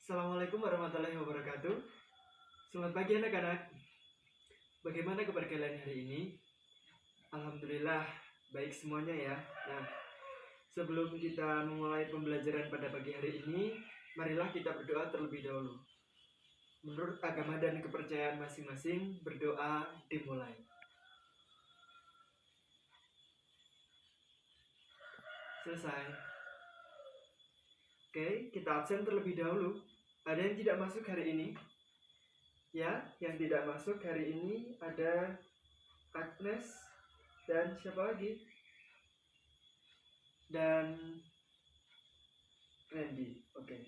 Assalamualaikum warahmatullahi wabarakatuh. Selamat pagi anak-anak. Bagaimana kabar kalian hari ini? Alhamdulillah baik semuanya ya. Nah, sebelum kita memulai pembelajaran pada pagi hari ini, marilah kita berdoa terlebih dahulu. Menurut agama dan kepercayaan masing-masing, berdoa dimulai. Selesai. Oke, kita absen terlebih dahulu. Ada yang tidak masuk hari ini? Ya, yang tidak masuk hari ini ada Agnes dan siapa lagi? Dan Randy. Oke.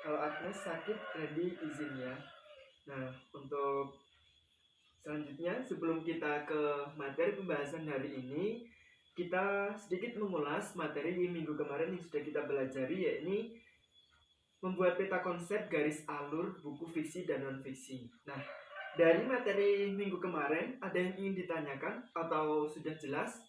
Kalau Agnes sakit, Randy izin ya. Nah, untuk selanjutnya sebelum kita ke materi pembahasan hari ini, kita sedikit mengulas materi di minggu kemarin yang sudah kita pelajari, yakni membuat peta konsep garis alur buku fiksi dan non-fiksi. Nah, dari materi minggu kemarin ada yang ingin ditanyakan atau sudah jelas?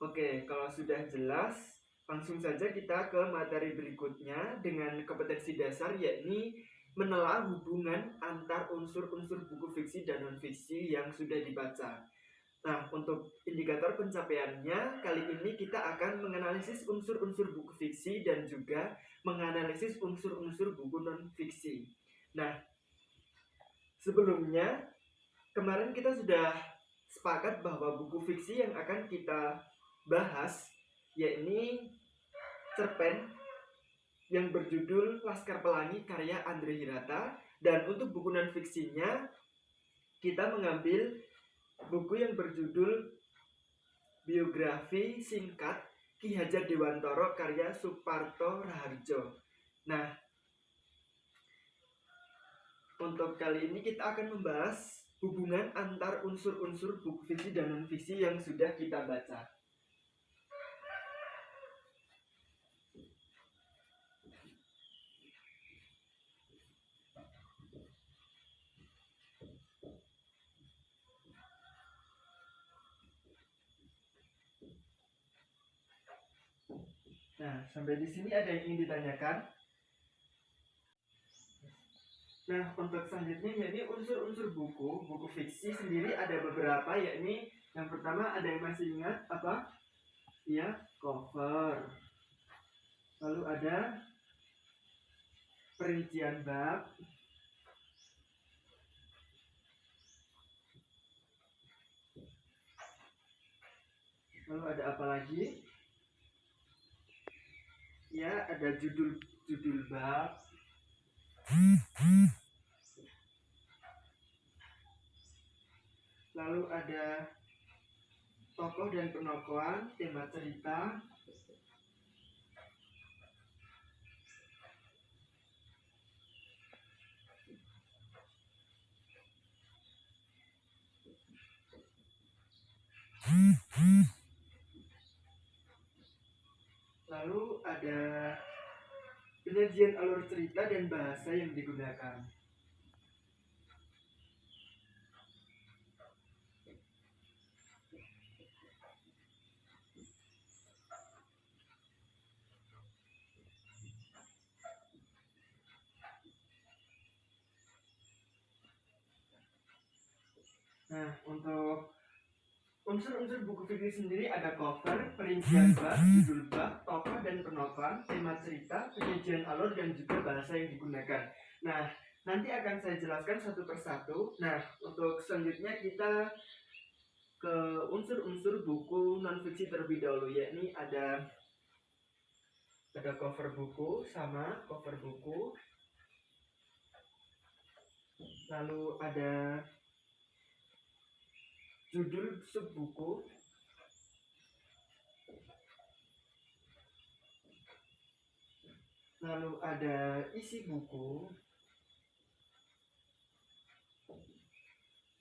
Oke, kalau sudah jelas, langsung saja kita ke materi berikutnya dengan kompetensi dasar, yakni menelaah hubungan antar unsur-unsur buku fiksi dan non-fiksi yang sudah dibaca. Nah, untuk indikator pencapaiannya, kali ini kita akan menganalisis unsur-unsur buku fiksi dan juga menganalisis unsur-unsur buku non-fiksi. Nah, sebelumnya, kemarin kita sudah sepakat bahwa buku fiksi yang akan kita bahas, yakni cerpen yang berjudul Laskar Pelangi karya Andre Hirata. Dan untuk buku non-fiksinya, kita mengambil buku yang berjudul Biografi Singkat Ki Hajar Dewantara karya Suparto Raharjo. Nah, untuk kali ini kita akan membahas hubungan antar unsur-unsur buku fiksi dan non-fiksi yang sudah kita baca. Nah, sampai di sini ada yang ingin ditanyakan? Nah, untuk selanjutnya yakni unsur-unsur buku fiksi sendiri ada beberapa, yakni yang pertama ada yang masih ingat apa? Ya, cover. Lalu ada perincian bab. Lalu ada apa lagi? Ya, ada judul bab. Lalu ada tokoh dan penokohan, tema cerita. Lalu ada penyajian alur cerita dan bahasa yang digunakan. Nah, untuk unsur-unsur buku fiksi sendiri ada cover, perincian bab, judul bab, tokoh dan penokohan, tema cerita, penyajian alur dan juga bahasa yang digunakan. Nah, nanti akan saya jelaskan satu persatu. Nah, untuk selanjutnya kita ke unsur-unsur buku non-fiksi terlebih dahulu, yakni ada cover buku sama cover buku. Lalu ada judul sub buku. Lalu ada isi buku.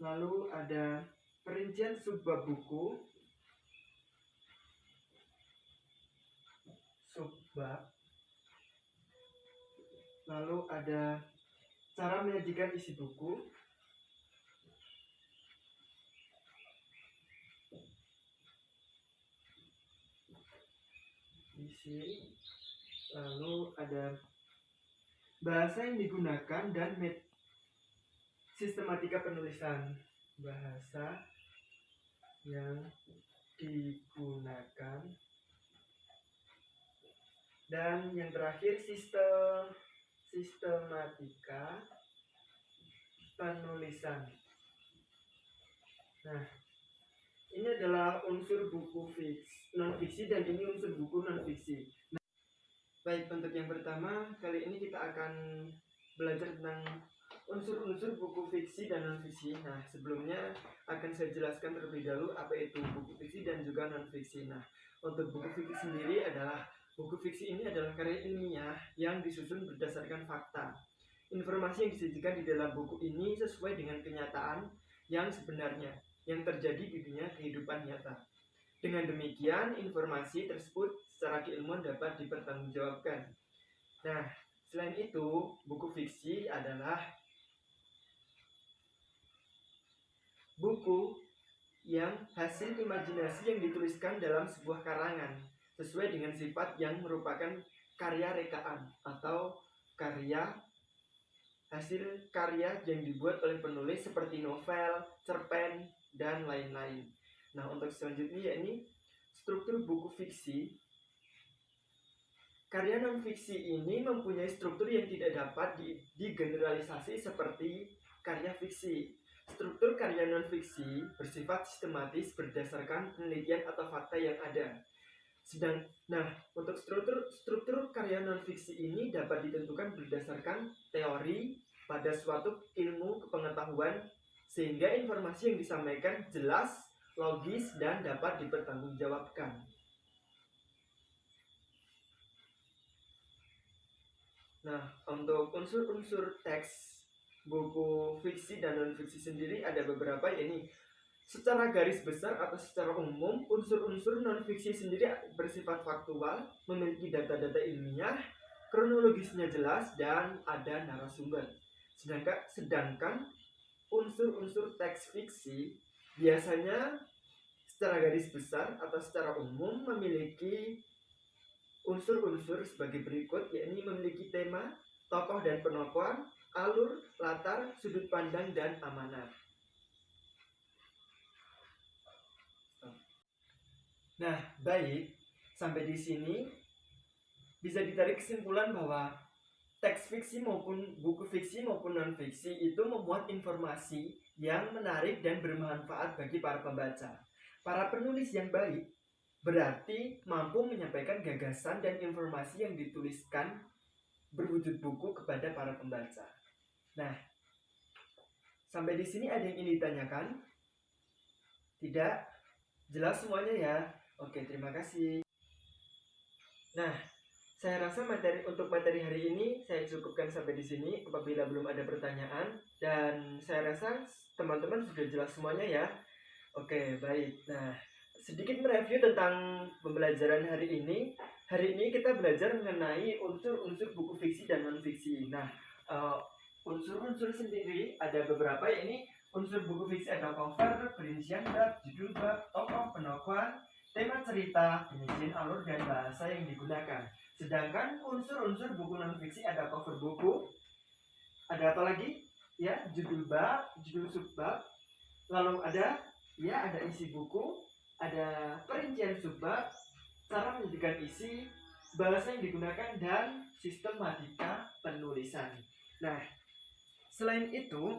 Lalu ada perincian subbab buku. Subbab. Lalu ada cara menyajikan isi buku. Isi. Lalu ada bahasa yang digunakan, dan sistematika penulisan. Bahasa yang digunakan, dan yang terakhir sistematika penulisan. Nah, ini adalah unsur buku non-fiksi, dan ini unsur buku non-fiksi. Nah, baik, untuk yang pertama, kali ini kita akan belajar tentang unsur-unsur buku fiksi dan non-fiksi. Nah, sebelumnya akan saya jelaskan terlebih dahulu apa itu buku fiksi dan juga non-fiksi. Nah, untuk buku fiksi sendiri buku fiksi ini adalah karya ilmiah yang disusun berdasarkan fakta. Informasi yang disajikan di dalam buku ini sesuai dengan kenyataan yang sebenarnya yang terjadi di dunia kehidupan nyata. Dengan demikian, informasi tersebut secara keilmuan dapat dipertanggungjawabkan. Nah, selain itu, buku fiksi adalah buku yang hasil imajinasi yang dituliskan dalam sebuah karangan sesuai dengan sifat yang merupakan karya rekaan atau hasil karya yang dibuat oleh penulis seperti novel, cerpen, dan lain-lain. Nah, untuk selanjutnya yakni struktur buku fiksi. Karya non-fiksi ini mempunyai struktur yang tidak dapat digeneralisasi seperti karya fiksi. Struktur karya non-fiksi bersifat sistematis berdasarkan penelitian atau fakta yang ada. Untuk struktur karya non-fiksi ini dapat ditentukan berdasarkan teori pada suatu ilmu pengetahuan, sehingga informasi yang disampaikan jelas, logis, dan dapat dipertanggungjawabkan. Nah, untuk unsur-unsur teks buku fiksi dan non-fiksi sendiri ada beberapa, yakni secara garis besar atau secara umum, unsur-unsur non-fiksi sendiri bersifat faktual, memiliki data-data ilmiah, kronologisnya jelas, dan ada narasumber. Sedangkan unsur-unsur teks fiksi biasanya secara garis besar atau secara umum memiliki unsur-unsur sebagai berikut, yakni memiliki tema, tokoh dan penokohan, alur, latar, sudut pandang, dan amanat. Nah, baik, sampai di sini bisa ditarik kesimpulan bahwa teks fiksi maupun buku fiksi maupun non-fiksi itu memuat informasi yang menarik dan bermanfaat bagi para pembaca. Para penulis yang baik berarti mampu menyampaikan gagasan dan informasi yang dituliskan berwujud buku kepada para pembaca. Nah, sampai di sini ada yang ingin ditanyakan? Tidak? Jelas semuanya ya? Oke, terima kasih. Nah, saya rasa materi hari ini saya cukupkan sampai di sini. Apabila belum ada pertanyaan, dan saya rasa teman-teman sudah jelas semuanya ya. Oke, baik. Nah, sedikit mereview tentang pembelajaran hari ini. Hari ini kita belajar mengenai unsur-unsur buku fiksi dan non-fiksi. Nah, unsur-unsur sendiri ada beberapa, yakni unsur buku fiksi ada cover, perincian bab, judul bab, tokoh, penokohan, tema cerita, penyajian alur, dan bahasa yang digunakan. Sedangkan unsur-unsur buku non-fiksi ada cover buku, ada apa lagi? Ya, judul bab, judul subbab, lalu ada isi buku, ada perincian subbab, cara menunjukkan isi, bahasa yang digunakan, dan sistematika penulisan. Nah, selain itu,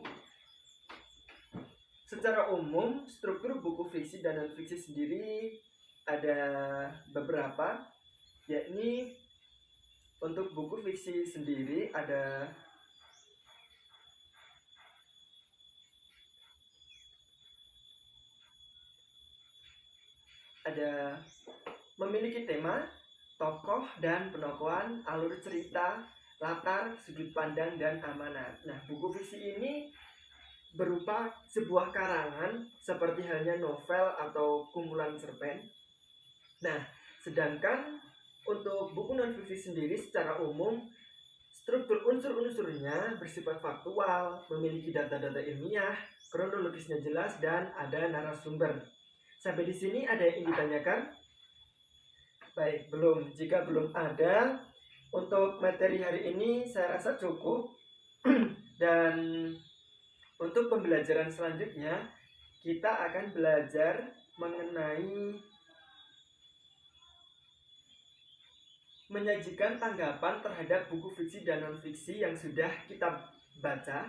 secara umum struktur buku fiksi dan non-fiksi sendiri ada beberapa, yakni untuk buku fiksi sendiri ada memiliki tema, tokoh dan penokohan, alur cerita, latar, sudut pandang, dan amanat. Nah, buku fiksi ini berupa sebuah karangan seperti halnya novel atau kumpulan cerpen. Nah, sedangkan untuk buku non-fiksi sendiri secara umum struktur unsur-unsurnya bersifat faktual, memiliki data-data ilmiah, kronologisnya jelas, dan ada narasumber. Sampai di sini ada yang ingin ditanyakan? Baik, belum. Jika belum ada, Untuk materi hari ini saya rasa cukup. Dan untuk pembelajaran selanjutnya kita akan belajar mengenai menyajikan tanggapan terhadap buku fiksi dan non-fiksi yang sudah kita baca.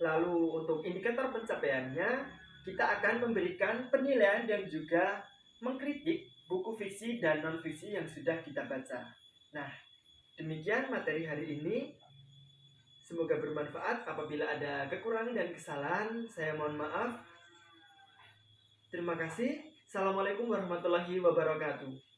Lalu untuk indikator pencapaiannya, kita akan memberikan penilaian dan juga mengkritik buku fiksi dan non-fiksi yang sudah kita baca. Nah, demikian materi hari ini. Semoga bermanfaat. Apabila ada kekurangan dan kesalahan, saya mohon maaf. Terima kasih. Assalamualaikum warahmatullahi wabarakatuh.